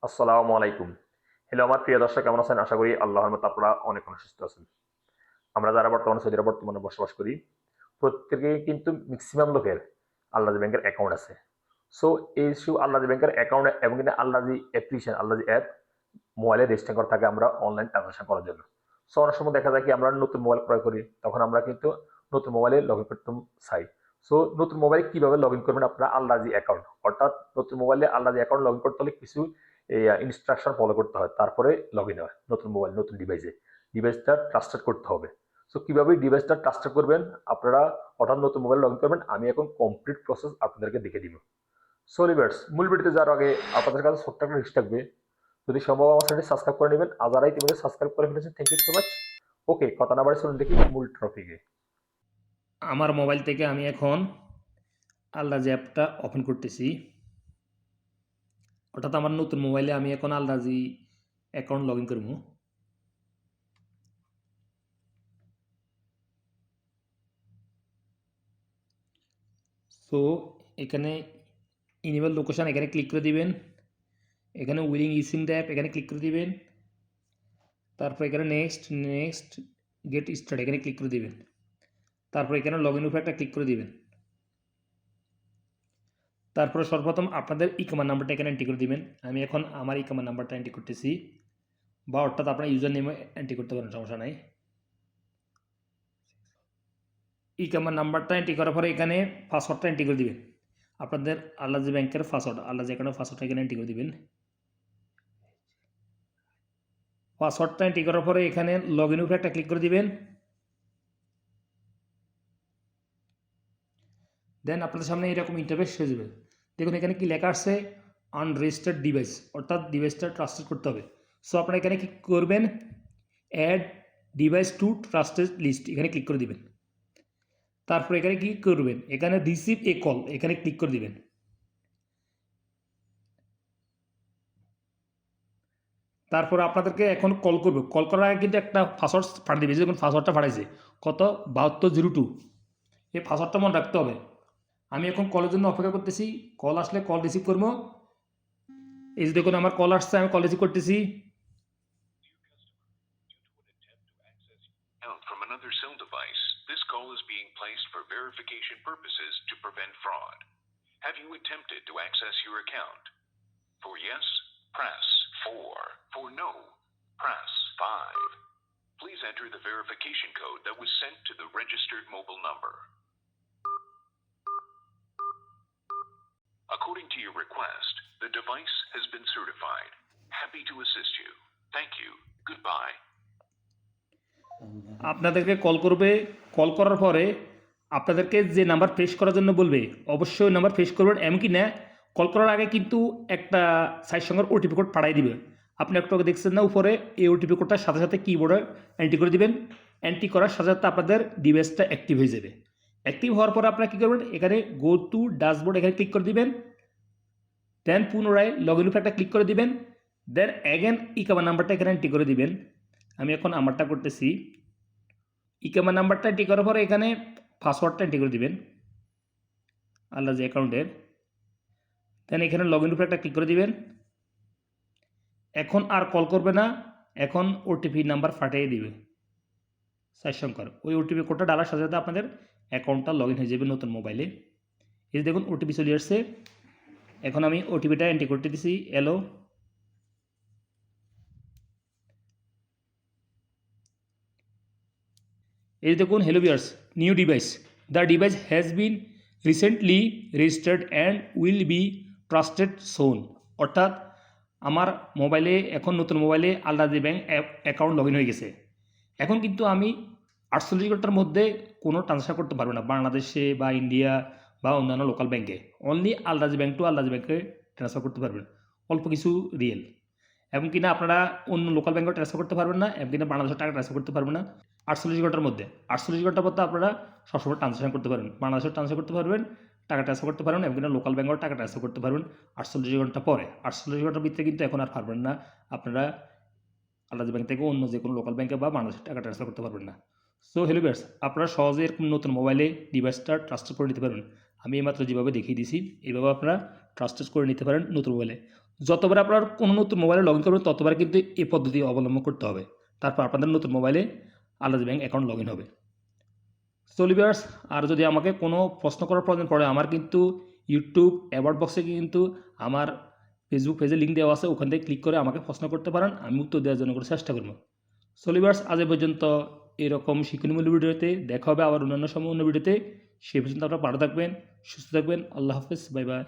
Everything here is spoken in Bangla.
আসসালামু আলাইকুম। হ্যালো আমার প্রিয় দর্শক, কেমন আছেন? আশা করি আল্লাহর মতো আপনারা অনেক সুস্থ আছেন। আমরা যারা বর্তমানে সৌদি আরবে বসবাস করি, প্রত্যেকেই কিন্তু ম্যাক্সিমাম লোকের আল্লাহজি ব্যাংকের অ্যাকাউন্ট আছে। সো এই আল্লাহজি ব্যাংকের অ্যাকাউন্ট এবং কিন্তু আল্লাহজি অ্যাপ্লিকেশন, আল্লাহজি অ্যাপ মোবাইলে রেজিস্টার করা থাকে আমরা অনলাইন ট্রানজাকশন করার জন্য। সো অনেক সময় দেখা যায় কি আমরা নতুন মোবাইল ক্রয় করি, তখন আমরা কিন্তু নতুন মোবাইলে লগ ইন করতে চাই। সো নতুন মোবাইলে কিভাবে লগ ইন করবেন আপনারা আল্লাহজি অ্যাকাউন্ট, অর্থাৎ নতুন মোবাইলে আল্লাহজি অ্যাকাউন্ট লগ ইন করতে হলে কিছু ইনস্ট্রাকশন ফলো করতে হয়, তারপরে লগ ইন হয় নতুন মোবাইল নতুন ডিভাইসটা ট্রাস্টেড করতে হবে। সো কিভাবে ডিভাইসটা ট্রাস্টেড করবেন আপনারা, হঠাৎ নতুন মোবাইল লগ ইন করবেন, আমি এখন কমপ্লিট প্রসেস আপনাদেরকে দেখে দিব। সো লিভার্স, মূল ভিডিওতে যাওয়ার আগে আপনাদের কাছে ছোট্ট একটা রিকোয়েস্ট থাকবে, যদি সম্ভব আমার চ্যানেলটি সাবস্ক্রাইব করে নেবেন। আর যারা ইতিমধ্যে সাবস্ক্রাইব করে ফেলেছেন, থ্যাংক ইউ সো মাচ। ওকে, কথা না বাড়ি চলুন দেখি মূল টপিকে। আমার মোবাইল থেকে আমি এখন আলরাজি অ্যাপটা ওপেন করতেছি। অর্থাৎ আমার নতুন মোবাইলে আমি এখন আলরাজি অ্যাকাউন্ট লগ ইন করব। সো এখানে ইনেবল লোকেশন এখানে ক্লিক করে দিবেন। এখানে উইলিং ইউজিং দ্য অ্যাপ এখানে ক্লিক করে দিবেন। তারপর এখানে নেক্সট গেট স্টার্ট এখানে ক্লিক করে দিবেন। তারপর এখানে লগ ইন উপরে একটা ক্লিক করে দিবেন। তারপরে সর্বপ্রথম আপনাদের ইকমার নাম্বারটা এখানে এন্ট্রি করে দিবেন। আমি এখন আমার ইকমার নাম্বারটা এন্ট্রি করতেছি, বা অর্থাৎ আপনার ইউজার নেমে এন্ট্রি করতে পারেন, সমস্যা নাই। ইকামার নাম্বারটা এন্ট্রি করার পরে এখানে পাসওয়ার্ডটা এন্ট্রি করে দিবেন। আপনাদের আল্লাহজি ব্যাংকের পাসওয়ার্ড, আল্লাহজি অ্যাকাউন্টের পাসওয়ার্ডটা এখানে এন্ট্রি করে দিবেন। পাসওয়ার্ডটা এন্ট্রি করার পরে এখানে লগ ইন উপরে একটা ক্লিক করে দিবেন। দেন আপনাদের সামনে এরকম ইন্টারফেস হয়ে যাবে। দেখুন এখানে কি লেখা আছে, আনরেজিস্টার্ড ডিভাইস, অর্থাৎ ডিভাইসটা ট্রাস্টেড করতে হবে। সো আপনারা এখানে কি করবেন, add device to trusted list এখানে ক্লিক করে দিবেন। তারপর এখানে কি করবেন, এখানে রিসিভ এ কল এখানে ক্লিক করে দিবেন। তারপর আপনাদেরকে এখন কল করবে, কল করার আগে কিন্তু একটা পাসওয়ার্ড পাঠিয়ে দেবে। যখন পাসওয়ার্ডটা পাঠাইছে কত 7202, এই পাসওয়ার্ডটা মনে রাখতে হবে। আমি এখন কলের জন্য অপেক্ষা করতেছি, কল আসলে কল রিসিভ করবো। এই যে দেখুন আমার কল আসছে, আমি কল রিসিভ করতেছি। From another cell device, this call is being placed for verification purposes to prevent fraud. Have you attempted to access your account? For yes, press 4. For no, press 5. Please enter the verification code that was sent to the registered mobile number. According to your request, the device has been certified. Happy to assist you. Thank you. Goodbye. আপনাদেরকে কল করবে, কল করার পরে আপনাদেরকে যে নাম্বার প্রেস করার জন্য বলবে অবশ্যই ওই নাম্বার প্রেস করবেন। এমনকি না, কল করার আগে কিন্তু একটা সাইড সঙ্গে ওটিপি কোড পাঠাই দিবে। আপনি একটু আগে দেখছেন না উপরে, এই ওটিপি কোডটার সাথে সাথে কিবোর্ডে এন্ট্রি করে দিবেন। এন্ট্রি করার সাথে সাথে আপনাদের ডিভাইসটা অ্যাক্টিভ হয়ে যাবে। অ্যাক্টিভ হওয়ার পরে আপনারা কী করবেন, এখানে গো টু ড্যাশবোর্ড এখানে ক্লিক করে দিবেন। দেন পুনরায় লগ ইন উপরে একটা ক্লিক করে দিবেন। দেন অ্যাগেন ইকামার নাম্বারটা এখানে এন্ট্রি করে দিবেন। আমি এখন আমারটা করতেছি। ইকামার নাম্বারটা এন্ট্রি করার পরে এখানে পাসওয়ার্ডটা এন্ট্রি করে দিবেন আল্লাহজি অ্যাকাউন্টের। দেন এখানে লগ ইন উপরে একটা ক্লিক করে দিবেন। এখন আর কল করবে না, এখন ওটিপি নাম্বার ফাটিয়ে দিবে 4 সংখ্যার। ওই ওটিপি কোডটা ডালার সাথে সাথে আপনাদের অ্যাকাউন্টটা লগ ইন হয়ে যাবে নতুন মোবাইলে। এই যে দেখুন ওটিপি চলে আসছে। এখন আমি ওটিপিটা এন্ট্রি করতে দিছি, এলো। এই দেখুন, hello viewers, new device, the device has been recently registered and will be trusted soon. অর্থাৎ আমার মোবাইলে এখন নতুন মোবাইলে আল্লাহজি ব্যাংক অ্যাকাউন্ট লগ ইন হয়ে গেছে। এখন কিন্তু আমি 48 ঘন্টার মধ্যে কোনো ট্রান্সফার করতে পারবো না বাংলাদেশে বা ইন্ডিয়া বা অন্যান্য লোকাল ব্যাংকে। অনলি আল্লাহজি ব্যাংক টু আল্লাহজি ব্যাংকে ট্রান্সফার করতে পারবেন অল্প কিছু রিয়েল। এবং কিনা আপনারা অন্য লোকাল ব্যাংকে ট্রান্সফার করতে পারবেন না, এবং কিনা বাংলাদেশের টাকা ট্রান্সফার করতে পারবেন না 48 ঘন্টার মধ্যে। 48 ঘন্টার মধ্যে আপনারা সবসময় ট্রান্সফার করতে পারবেন, বাংলাদেশের ট্রান্সফার করতে পারবেন, টাকা ট্রান্সফার করতে পারবেন, এবং কিনা লোকাল ব্যাংকেও টাকা ট্রান্সফার করতে পারবেন 48 ঘন্টা পরে। 48 ঘন্টার ভিতরে কিন্তু এখন আর পারবেন না আপনারা আল্লাহজি ব্যাংক থেকে অন্য যে কোনো লোকাল ব্যাংকে বা বাংলাদেশের টাকা ট্রান্সফার করতে পারবেন না। সো হ্যালো ভিউয়ার্স, আপনারা সহজে এরকম নতুন মোবাইলে ডিভাইসটা ট্রান্সফার করে নিতে পারবেন। আমি এইমাত্র যেভাবে দেখিয়ে দিয়েছি এইভাবে আপনারা ট্রান্সফার করে নিতে পারেন নতুন মোবাইলে। যতবার আপনার কোনো নতুন মোবাইলে লগ ইন করবেন ততবার কিন্তু এই পদ্ধতি অবলম্বন করতে হবে। তারপর আপনাদের নতুন মোবাইলে আল্লাহজ ব্যাংক অ্যাকাউন্ট লগ ইন হবে। সো ভিউয়ার্স, আর যদি আমাকে কোনো প্রশ্ন করার প্রয়োজন পড়ে, আমার কিন্তু ইউটিউব অ্যাবাউট বক্সে কিন্তু আমার ফেসবুক পেজে লিঙ্ক দেওয়া আছে, ওখান থেকে ক্লিক করে আমাকে প্রশ্ন করতে পারেন, আমি উত্তর দেওয়ার জন্য করে চেষ্টা করব। সো ভিউয়ার্স, আজ এ পর্যন্ত। এরকম শিক্ষণীমূলক ভিডিওতে দেখা হবে আবার অন্যান্য সময় অন্য ভিডিওতে। সেই পর্যন্ত আপনারা ভালো থাকবেন, সুস্থ থাকবেন। আল্লাহ হাফেজ, বাই বাই।